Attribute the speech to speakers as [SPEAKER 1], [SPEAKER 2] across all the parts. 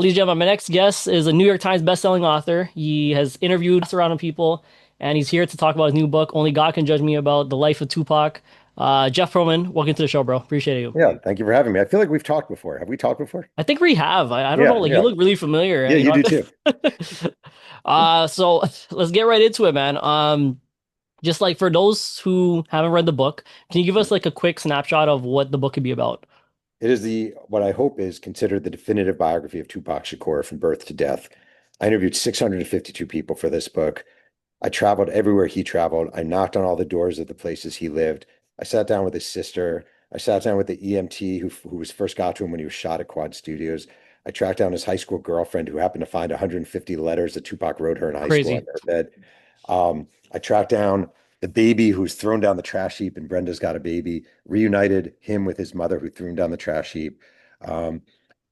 [SPEAKER 1] Ladies and gentlemen, my next guest is a New York Times bestselling author. He has interviewed surrounding people, and he's here to talk about his new book, Only God Can Judge Me, about the life of Tupac. Jeff Pearlman, welcome to the show, bro. Appreciate you.
[SPEAKER 2] Yeah, thank you for having me. I feel like we've talked before. Have we talked before?
[SPEAKER 1] I think we have. I don't know.
[SPEAKER 2] Yeah,
[SPEAKER 1] Like you
[SPEAKER 2] yeah.
[SPEAKER 1] look really familiar.
[SPEAKER 2] Yeah, you do too.
[SPEAKER 1] So let's get right into it, man. Just like for those who haven't read the book, can you give us like a quick snapshot of what the book could be about?
[SPEAKER 2] It is the what I hope is considered the definitive biography of Tupac Shakur from birth to death. I interviewed 652 people for this book. I traveled everywhere he traveled. I knocked on all the doors of the places he lived. I sat down with his sister. I sat down with the EMT who was first got to him when he was shot at Quad Studios. I tracked down his high school girlfriend who happened to find 150 letters that Tupac wrote her in high school
[SPEAKER 1] Crazy.
[SPEAKER 2] on her bed. I tracked down the baby who's thrown down the trash heap, and Brenda's got a baby, reunited him with his mother who threw him down the trash heap. Um,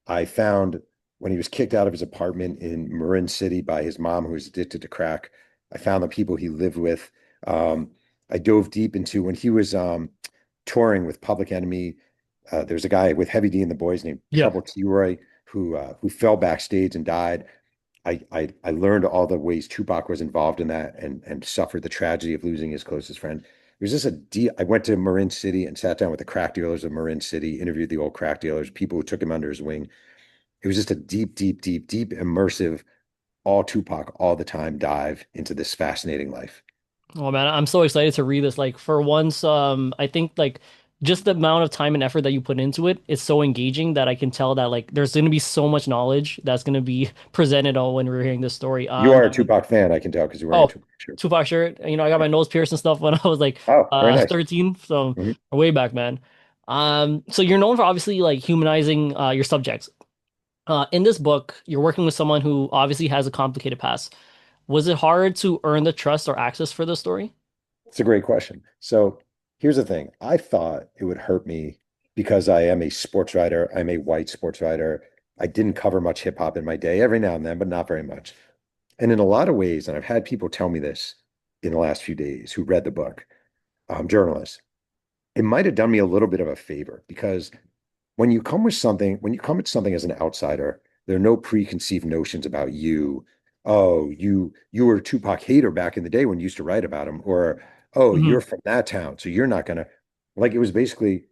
[SPEAKER 2] I found when he was kicked out of his apartment in Marin City by his mom, who was addicted to crack. I found the people he lived with. Um, I dove deep into when he was touring with Public Enemy. There's a guy with Heavy D and the Boys named
[SPEAKER 1] Yeah.
[SPEAKER 2] Trouble T. Roy who fell backstage and died. I learned all the ways Tupac was involved in that and suffered the tragedy of losing his closest friend. It was just a deep. I went to Marin City and sat down with the crack dealers of Marin City, interviewed the old crack dealers, people who took him under his wing. It was just a deep, deep, deep, deep, immersive, all Tupac all the time dive into this fascinating life.
[SPEAKER 1] Oh man, I'm so excited to read this. Like for once, I think like just the amount of time and effort that you put into it is so engaging that I can tell that like there's gonna be so much knowledge that's gonna be presented on when we're hearing this story.
[SPEAKER 2] You are a Tupac fan, I can tell, because you're wearing a
[SPEAKER 1] Oh,
[SPEAKER 2] Tupac shirt.
[SPEAKER 1] Tupac shirt. You know, I got my nose pierced and stuff when I was like
[SPEAKER 2] Oh, very nice.
[SPEAKER 1] 13, so
[SPEAKER 2] Mhm.
[SPEAKER 1] way back, man. So you're known for obviously like humanizing your subjects. In this book, you're working with someone who obviously has a complicated past. Was it hard to earn the trust or access for the story?
[SPEAKER 2] It's a great question. So here's the thing. I thought it would hurt me because I am a sports writer. I'm a white sports writer. I didn't cover much hip hop in my day, every now and then, but not very much. And in a lot of ways, and I've had people tell me this in the last few days who read the book, journalists, it might have done me a little bit of a favor because when you come at something as an outsider, there are no preconceived notions about you. Oh, you were a Tupac hater back in the day when you used to write about him, or oh,
[SPEAKER 1] Hmm.
[SPEAKER 2] you're from that town, so you're not gonna like it was basically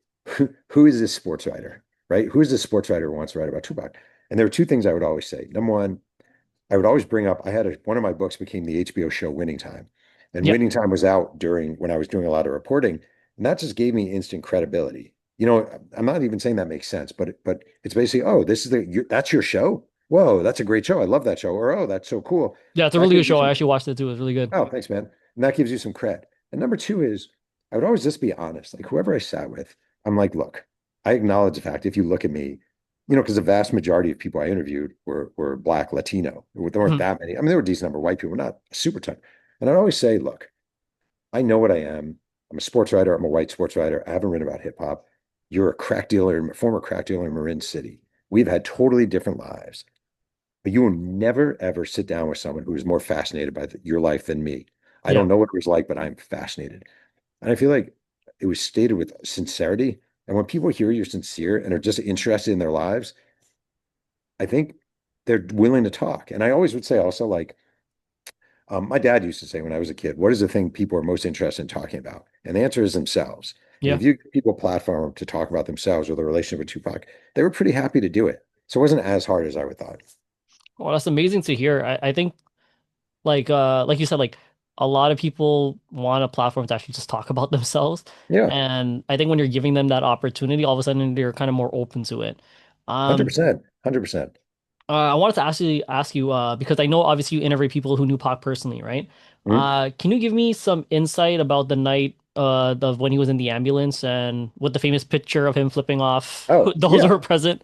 [SPEAKER 2] who is this sports writer, right? Who is this sports writer who wants to write about Tupac? And there were two things I would always say. Number one, I would always bring up, one of my books became the HBO show Winning Time. And
[SPEAKER 1] Yep.
[SPEAKER 2] Winning Time was out during when I was doing a lot of reporting. And that just gave me instant credibility. You know, I'm not even saying that makes sense, but it's basically, oh, that's your show. Whoa, that's a great show. I love that show. Or, oh, that's so cool.
[SPEAKER 1] Yeah, it's a
[SPEAKER 2] That
[SPEAKER 1] really good
[SPEAKER 2] gives you
[SPEAKER 1] show. I
[SPEAKER 2] some,
[SPEAKER 1] actually watched it too. It's really good.
[SPEAKER 2] oh, thanks, man. And that gives you some cred. And number two is I would always just be honest. Like whoever I sat with, I'm like, look, I acknowledge the fact if you look at me, because the vast majority of people I interviewed were Black, Latino. There weren't
[SPEAKER 1] Mhm.
[SPEAKER 2] that many. I mean, there were a decent number of white people, not a super ton. And I'd always say, look, I know what I am. I'm a sports writer. I'm a white sports writer. I haven't written about hip hop. You're a crack dealer, former crack dealer in Marin City. We've had totally different lives, but you will never, ever sit down with someone who is more fascinated by your life than me. I
[SPEAKER 1] Yeah.
[SPEAKER 2] don't know what it was like, but I'm fascinated. And I feel like it was stated with sincerity. And when people hear you're sincere and are just interested in their lives, I think they're willing to talk. And I always would say also, like, my dad used to say when I was a kid, what is the thing people are most interested in talking about? And the answer is themselves. And
[SPEAKER 1] Yeah.
[SPEAKER 2] if you give people a platform to talk about themselves or their relationship with Tupac, they were pretty happy to do it. So it wasn't as hard as I would thought.
[SPEAKER 1] Well, that's amazing to hear. I think like you said, like a lot of people want a platform to actually just talk about themselves.
[SPEAKER 2] Yeah,
[SPEAKER 1] And I think when you're giving them that opportunity, all of a sudden they're kind of more open to it. Um,
[SPEAKER 2] 100%, 100%.
[SPEAKER 1] I wanted to ask you because I know obviously you interview people who knew Pac personally, right?
[SPEAKER 2] Mhm.
[SPEAKER 1] Can you give me some insight about the night of when he was in the ambulance and with the famous picture of him flipping off
[SPEAKER 2] Oh,
[SPEAKER 1] those who
[SPEAKER 2] yeah.
[SPEAKER 1] were present?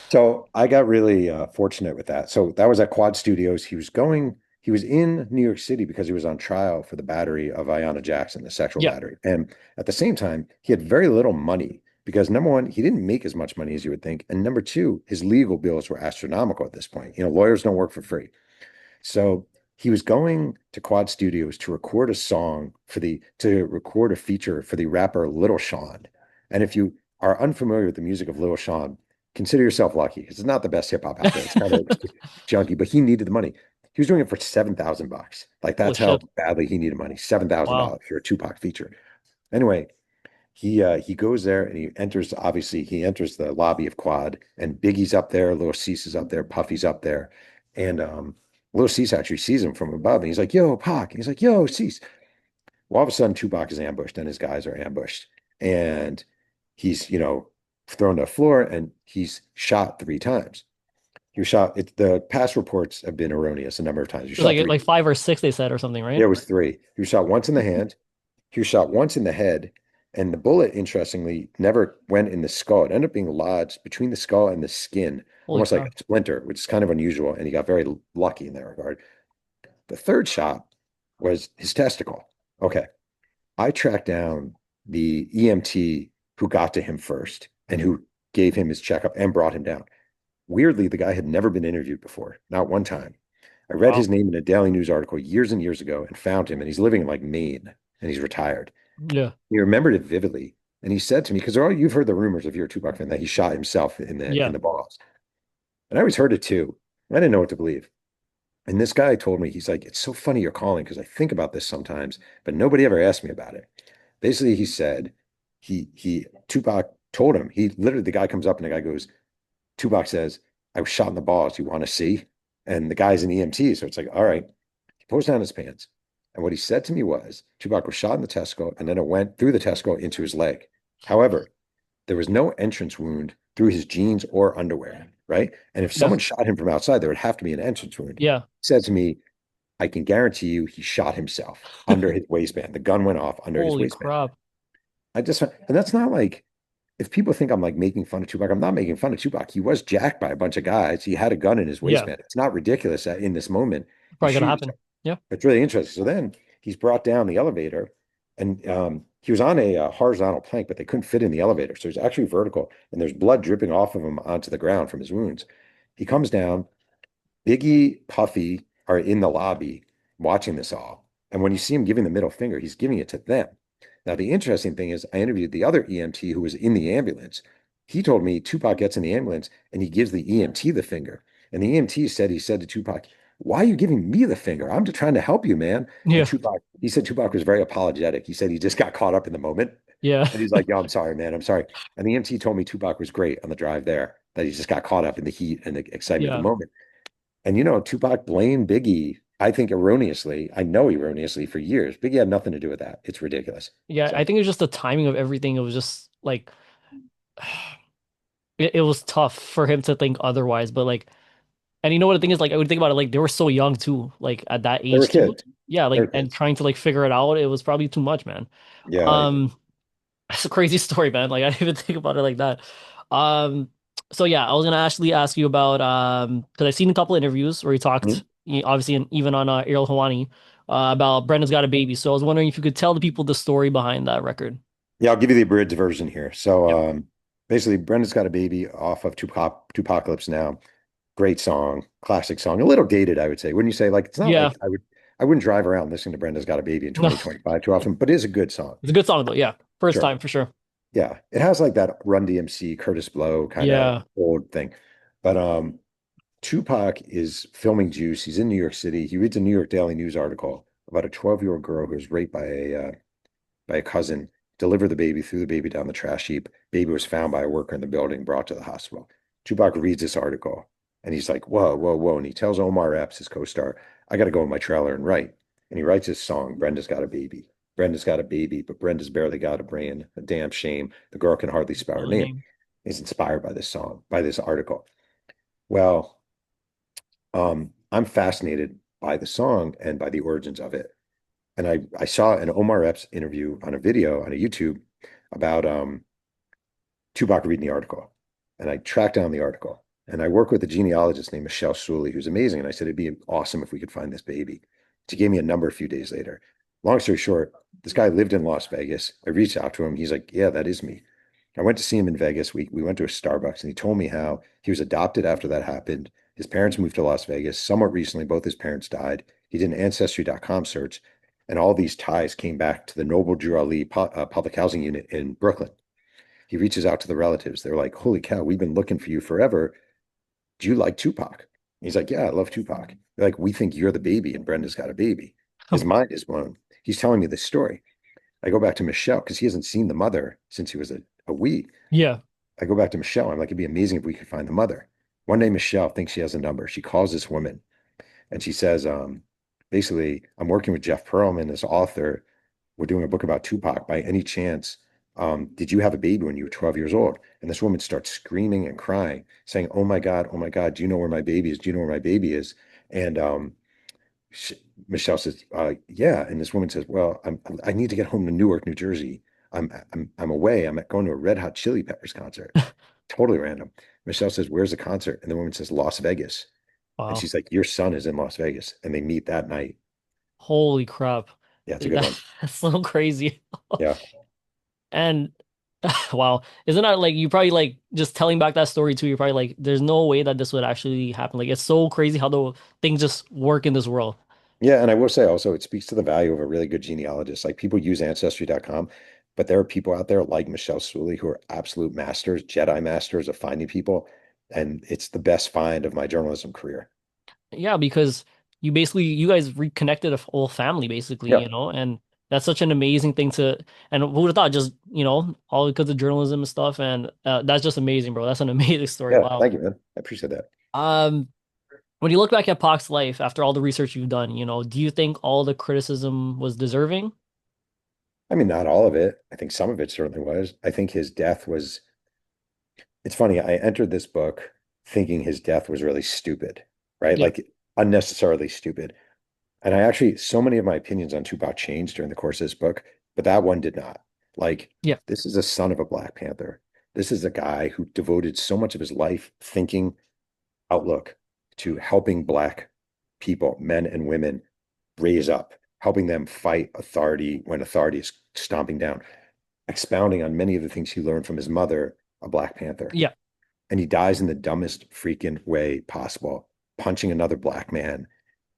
[SPEAKER 2] So I got really fortunate with that. So that was at Quad Studios. He was in New York City because he was on trial for the battery of Ayanna Jackson, the sexual
[SPEAKER 1] Yeah.
[SPEAKER 2] battery. And at the same time, he had very little money because number one, he didn't make as much money as you would think. And number two, his legal bills were astronomical at this point. Lawyers don't work for free. So he was going to Quad Studios to record a song to record a feature for the rapper Little Sean. And if you are unfamiliar with the music of Little Sean, consider yourself lucky because it's not the best hip hop out there. It's kind of junky, but he needed the money. He was doing it for $7,000. Like
[SPEAKER 1] Holy
[SPEAKER 2] that's how
[SPEAKER 1] shit.
[SPEAKER 2] badly he needed money. seven thousand
[SPEAKER 1] Wow.
[SPEAKER 2] dollars for a Tupac feature. Anyway, he goes there and he enters. Obviously, he enters the lobby of Quad, and Biggie's up there, Lil Cease is up there, Puffy's up there, and Lil Cease actually sees him from above, and he's like, "Yo, Pac," and he's like, "Yo, Cease." Well, all of a sudden, Tupac is ambushed, and his guys are ambushed, and he's thrown to the floor, and he's shot 3 times. He was shot. The past reports have been erroneous a number of times. He was
[SPEAKER 1] It was
[SPEAKER 2] shot three.
[SPEAKER 1] like 5 or 6 they said or something,
[SPEAKER 2] Yeah,
[SPEAKER 1] right?
[SPEAKER 2] it was three. He was shot once in the hand. He was shot once in the head, and the bullet, interestingly, never went in the skull. It ended up being lodged between the skull and the skin,
[SPEAKER 1] Holy
[SPEAKER 2] almost like
[SPEAKER 1] crap.
[SPEAKER 2] a splinter, which is kind of unusual. And he got very lucky in that regard. The third shot was his testicle. Okay. I tracked down the EMT who got to him first and who gave him his checkup and brought him down. Weirdly, the guy had never been interviewed before, not one time. I read
[SPEAKER 1] Wow.
[SPEAKER 2] his name in a Daily News article years and years ago and found him, and he's living in like Maine and he's retired.
[SPEAKER 1] Yeah.
[SPEAKER 2] He remembered it vividly. And he said to me, because you've heard the rumors if you're a Tupac fan that he shot himself in the
[SPEAKER 1] Yeah.
[SPEAKER 2] in the balls. And I always heard it too. I didn't know what to believe. And this guy told me, he's like, it's so funny you're calling because I think about this sometimes, but nobody ever asked me about it. Basically, he said Tupac told him, he literally, the guy comes up and the guy goes, Tupac says, I was shot in the balls. You want to see? And the guy's an EMT. So it's like, all right. He pulls down his pants. And what he said to me was Tupac was shot in the testicle and then it went through the testicle into his leg. However, there was no entrance wound through his jeans or underwear, right? And if
[SPEAKER 1] Yeah.
[SPEAKER 2] someone shot him from outside, there would have to be an entrance wound.
[SPEAKER 1] Yeah.
[SPEAKER 2] He said to me, I can guarantee you he shot himself under his waistband. The gun went off under his
[SPEAKER 1] Holy
[SPEAKER 2] waistband.
[SPEAKER 1] crap.
[SPEAKER 2] And that's not like, if people think I'm like making fun of Tupac, I'm not making fun of Tupac. He was jacked by a bunch of guys. He had a gun in his
[SPEAKER 1] Yeah.
[SPEAKER 2] waistband. It's not ridiculous that in this moment he
[SPEAKER 1] Probably gonna
[SPEAKER 2] shoots.
[SPEAKER 1] happen. Yeah.
[SPEAKER 2] It's really interesting. So then he's brought down the elevator, and he was on a horizontal plank, but they couldn't fit in the elevator. So he's actually vertical, and there's blood dripping off of him onto the ground from his wounds. He comes down. Biggie, Puffy are in the lobby watching this all. And when you see him giving the middle finger, he's giving it to them. Now, the interesting thing is, I interviewed the other EMT who was in the ambulance. He told me Tupac gets in the ambulance and he gives the EMT the finger. And the EMT said, he said to Tupac, why are you giving me the finger? I'm just trying to help you, man. And
[SPEAKER 1] Yeah.
[SPEAKER 2] He said Tupac was very apologetic. He said he just got caught up in the moment.
[SPEAKER 1] Yeah.
[SPEAKER 2] And he's like, yo, I'm sorry, man. I'm sorry. And the EMT told me Tupac was great on the drive there, that he just got caught up in the heat and the excitement of the
[SPEAKER 1] Yeah.
[SPEAKER 2] moment. And Tupac blamed Biggie, I think erroneously, I know erroneously for years. Biggie had nothing to do with that. It's ridiculous.
[SPEAKER 1] Yeah. I
[SPEAKER 2] So
[SPEAKER 1] think it was just the timing of everything. It was just like it was tough for him to think otherwise. But like, and you know what the thing is, like I would think about it, like they were so young too, like at that
[SPEAKER 2] they were
[SPEAKER 1] age too.
[SPEAKER 2] kids.
[SPEAKER 1] Yeah,
[SPEAKER 2] They were
[SPEAKER 1] like and
[SPEAKER 2] kids.
[SPEAKER 1] trying to like figure it out, it was probably too much, man.
[SPEAKER 2] Yeah, I agree.
[SPEAKER 1] Um, it's a crazy story, man. Like I didn't even think about it like that. Um, so yeah, I was gonna actually ask you about because I've seen a couple interviews where he talked,
[SPEAKER 2] Mhm.
[SPEAKER 1] obviously, and even on Ariel Hawani, about Brenda's Got a Baby. So I was wondering if you could tell the people the story behind that record.
[SPEAKER 2] Yeah, I'll give you the abridged version here.
[SPEAKER 1] Yep.
[SPEAKER 2] So basically Brenda's Got a Baby off of Tupacalypse Now. Great song, classic song. A little dated, I would say. Wouldn't you say? Like it's not
[SPEAKER 1] Yeah.
[SPEAKER 2] like I wouldn't drive around listening to Brenda's Got a Baby in
[SPEAKER 1] No,
[SPEAKER 2] 2025 too often, but it is a good song.
[SPEAKER 1] it's a good song though. Yeah, first
[SPEAKER 2] Sure.
[SPEAKER 1] time for sure.
[SPEAKER 2] Yeah. It has like that Run DMC, Curtis Blow kind of
[SPEAKER 1] Yeah.
[SPEAKER 2] old thing. But Tupac is filming Juice. He's in New York City. He reads a New York Daily News article about a 12-year-old girl who was raped by a cousin, delivered the baby, threw the baby down the trash heap. Baby was found by a worker in the building, brought to the hospital. Tupac reads this article and he's like, whoa, whoa, whoa. And he tells Omar Epps, his co-star, I got to go in my trailer and write. And he writes this song, Brenda's Got a Baby. Brenda's got a baby, but Brenda's barely got a brain. A damn shame. The girl can hardly spell her
[SPEAKER 1] Spell the
[SPEAKER 2] name.
[SPEAKER 1] name.
[SPEAKER 2] He's inspired by this song, by this article. Well, I'm fascinated by the song and by the origins of it. And I saw an Omar Epps interview on a video on a YouTube about Tupac reading the article. And I tracked down the article. And I work with a genealogist named Michelle Sully, who's amazing. And I said, it'd be awesome if we could find this baby. She gave me a number a few days later. Long story short, this guy lived in Las Vegas. I reached out to him. He's like, yeah, that is me. I went to see him in Vegas. We went to a Starbucks and he told me how he was adopted after that happened. His parents moved to Las Vegas. Somewhat recently, both his parents died. He did an ancestry.com search, and all these ties came back to the Noble Drew Ali public housing unit in Brooklyn. he reaches out to the relatives. They're like, holy cow, we've been looking for you forever. Do you like Tupac? He's like, yeah, I love Tupac. They're like, we think you're the baby and Brenda's got a baby. His mind is blown. He's telling me this story. I go back to Michelle because he hasn't seen the mother since he was a wee.
[SPEAKER 1] Yeah.
[SPEAKER 2] I go back to Michelle. I'm like, it'd be amazing if we could find the mother. One day, Michelle thinks she has a number. She calls this woman and she says, basically, I'm working with Jeff Pearlman, this author. We're doing a book about Tupac. By any chance, did you have a baby when you were 12 years old? And this woman starts screaming and crying, saying, oh my God, do you know where my baby is? Do you know where my baby is? And sh Michelle says, yeah. And this woman says, well, I need to get home to Newark, New Jersey. I'm away. I'm going to a Red Hot Chili Peppers concert. Totally random. Michelle says, where's the concert? And the woman says, Las Vegas. And
[SPEAKER 1] Wow.
[SPEAKER 2] she's like, your son is in Las Vegas. And they meet that night.
[SPEAKER 1] Holy crap.
[SPEAKER 2] Yeah, it's a
[SPEAKER 1] Like
[SPEAKER 2] good one.
[SPEAKER 1] that's so crazy.
[SPEAKER 2] Yeah.
[SPEAKER 1] And wow, isn't that like you probably like just telling back that story too? You're probably like, there's no way that this would actually happen. Like it's so crazy how the things just work in this world.
[SPEAKER 2] Yeah. And I will say also, it speaks to the value of a really good genealogist. Like people use ancestry.com, but there are people out there like Michelle Sully who are absolute masters, Jedi masters of finding people. And it's the best find of my journalism career.
[SPEAKER 1] Yeah, because you guys reconnected a whole family basically,
[SPEAKER 2] Yeah.
[SPEAKER 1] and that's such an amazing thing to, and who would have thought just, all because of journalism and stuff, and that's just amazing, bro. That's an amazing story.
[SPEAKER 2] Yeah.
[SPEAKER 1] Wow.
[SPEAKER 2] Thank you, man. I appreciate that.
[SPEAKER 1] Um, when you look back at Pac's life after all the research you've done, do you think all the criticism was deserving?
[SPEAKER 2] I mean, not all of it. I think some of it certainly was. I think his death was, it's funny. I entered this book thinking his death was really stupid, right?
[SPEAKER 1] Yeah,
[SPEAKER 2] Like unnecessarily stupid. And I actually, so many of my opinions on Tupac changed during the course of this book, but that one did not. Like,
[SPEAKER 1] yeah,
[SPEAKER 2] this is a son of a Black Panther. This is a guy who devoted so much of his life thinking, outlook to helping Black people, men and women, raise up, helping them fight authority when authority is stomping down, expounding on many of the things he learned from his mother, a Black Panther.
[SPEAKER 1] yeah,
[SPEAKER 2] And he dies in the dumbest freaking way possible, punching another Black man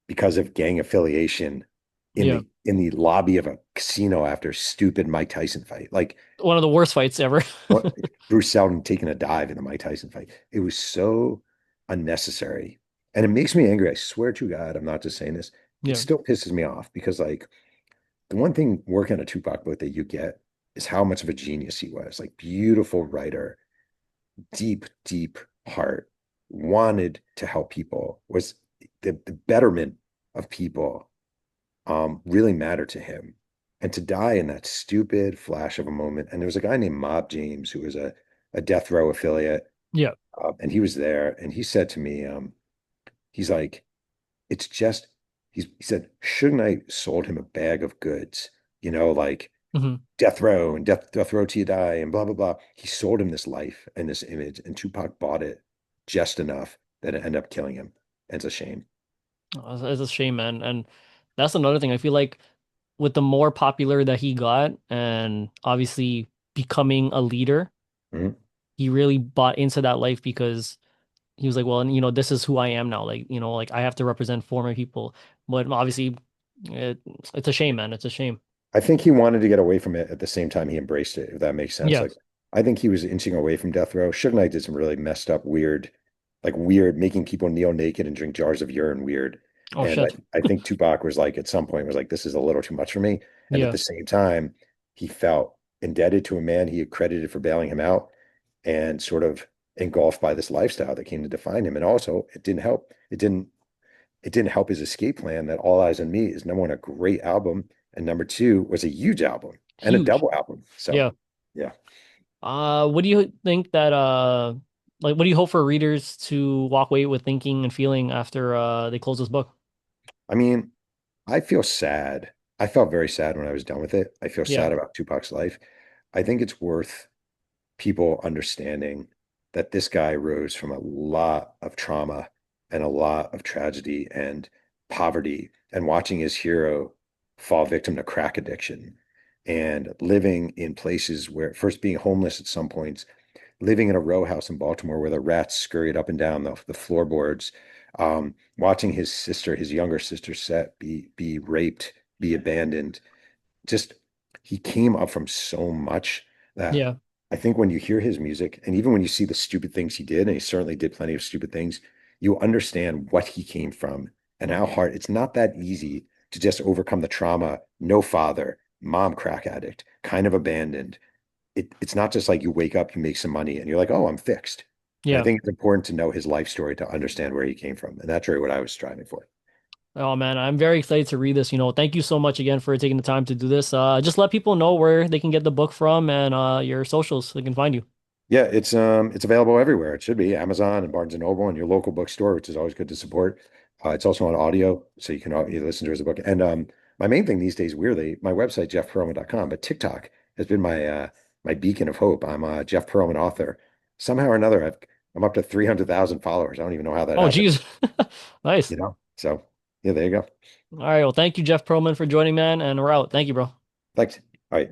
[SPEAKER 2] because of gang affiliation
[SPEAKER 1] yeah.
[SPEAKER 2] in the lobby of a casino after a stupid Mike Tyson fight. Like
[SPEAKER 1] One of the worst fights ever.
[SPEAKER 2] what Bruce Seldon taking a dive in the Mike Tyson fight. It was so unnecessary. And it makes me angry. I swear to God, I'm not just saying this. It
[SPEAKER 1] Yeah,
[SPEAKER 2] still pisses me off because like the one thing working on a Tupac book that you get is how much of a genius he was. Like beautiful writer, deep, deep heart, wanted to help people, was the betterment of people really mattered to him. And to die in that stupid flash of a moment. And there was a guy named Mob James who was a death row affiliate.
[SPEAKER 1] yeah.
[SPEAKER 2] And he was there and he said to me, he's like, it's just, he said, shouldn't I sold him a bag of goods? Like
[SPEAKER 1] Hmm.
[SPEAKER 2] death row and death row till you die and blah, blah, blah. He sold him this life and this image, and Tupac bought it just enough that it ended up killing him. And it's a shame.
[SPEAKER 1] It's a shame, man. And that's another thing. I feel like with the more popular that he got and obviously becoming a leader,
[SPEAKER 2] Mhm.
[SPEAKER 1] he really bought into that life because he was like, well, this is who I am now. Like, like I have to represent for my people. But obviously, it, it's a shame, man. It's a shame.
[SPEAKER 2] I think he wanted to get away from it at the same time he embraced it, if that makes sense.
[SPEAKER 1] Yeah.
[SPEAKER 2] Like, I think he was inching away from death row. Suge Knight did some really messed up, weird, like weird, making people kneel naked and drink jars of urine weird.
[SPEAKER 1] Oh
[SPEAKER 2] And
[SPEAKER 1] shit.
[SPEAKER 2] I think Tupac was like, at some point, was like, this is a little too much for me. And at
[SPEAKER 1] Yeah.
[SPEAKER 2] the same time, he felt indebted to a man he had credited for bailing him out and sort of engulfed by this lifestyle that came to define him. And also, it didn't help. It didn't help his escape plan that All Eyes on Me is number one, a great album, and number two was a huge album and a
[SPEAKER 1] Huge.
[SPEAKER 2] double album. So
[SPEAKER 1] Yeah.
[SPEAKER 2] yeah.
[SPEAKER 1] What do you think that like what do you hope for readers to walk away with thinking and feeling after they close this book?
[SPEAKER 2] I mean, I feel sad. I felt very sad when I was done with it. I feel
[SPEAKER 1] Yeah.
[SPEAKER 2] sad about Tupac's life. I think it's worth people understanding that this guy rose from a lot of trauma and a lot of tragedy and poverty, and watching his hero fall victim to crack addiction and living in places where first being homeless at some points, living in a row house in Baltimore where the rats scurried up and down the floorboards, watching his sister, his younger sister, Set, be raped, be abandoned. Just he came up from so much that
[SPEAKER 1] Yeah.
[SPEAKER 2] I think when you hear his music, and even when you see the stupid things he did, and he certainly did plenty of stupid things, you understand what he came from and how hard it's not that easy to just overcome the trauma. No father, mom crack addict, kind of abandoned. It's not just like you wake up, you make some money, and you're like, oh, I'm fixed. And I
[SPEAKER 1] Yeah.
[SPEAKER 2] think it's important to know his life story to understand where he came from. And that's really what I was striving for.
[SPEAKER 1] Oh man, I'm very excited to read this. Thank you so much again for taking the time to do this. Just let people know where they can get the book from and your socials so they can find you.
[SPEAKER 2] Yeah, it's available everywhere. It should be Amazon and Barnes and Noble and your local bookstore, which is always good to support. It's also on audio, so you can you listen to it as a book. And my main thing these days, weirdly, my website, jeffpearlman.com, but TikTok has been my beacon of hope. I'm a Jeff Pearlman author. Somehow or another, I'm up to 300,000 followers. I don't even know how that
[SPEAKER 1] Oh,
[SPEAKER 2] happened,
[SPEAKER 1] geez. Nice.
[SPEAKER 2] So yeah, there you go.
[SPEAKER 1] All right. Well, thank you, Jeff Pearlman, for joining, man. And we're out. Thank you, bro.
[SPEAKER 2] Thanks. All right.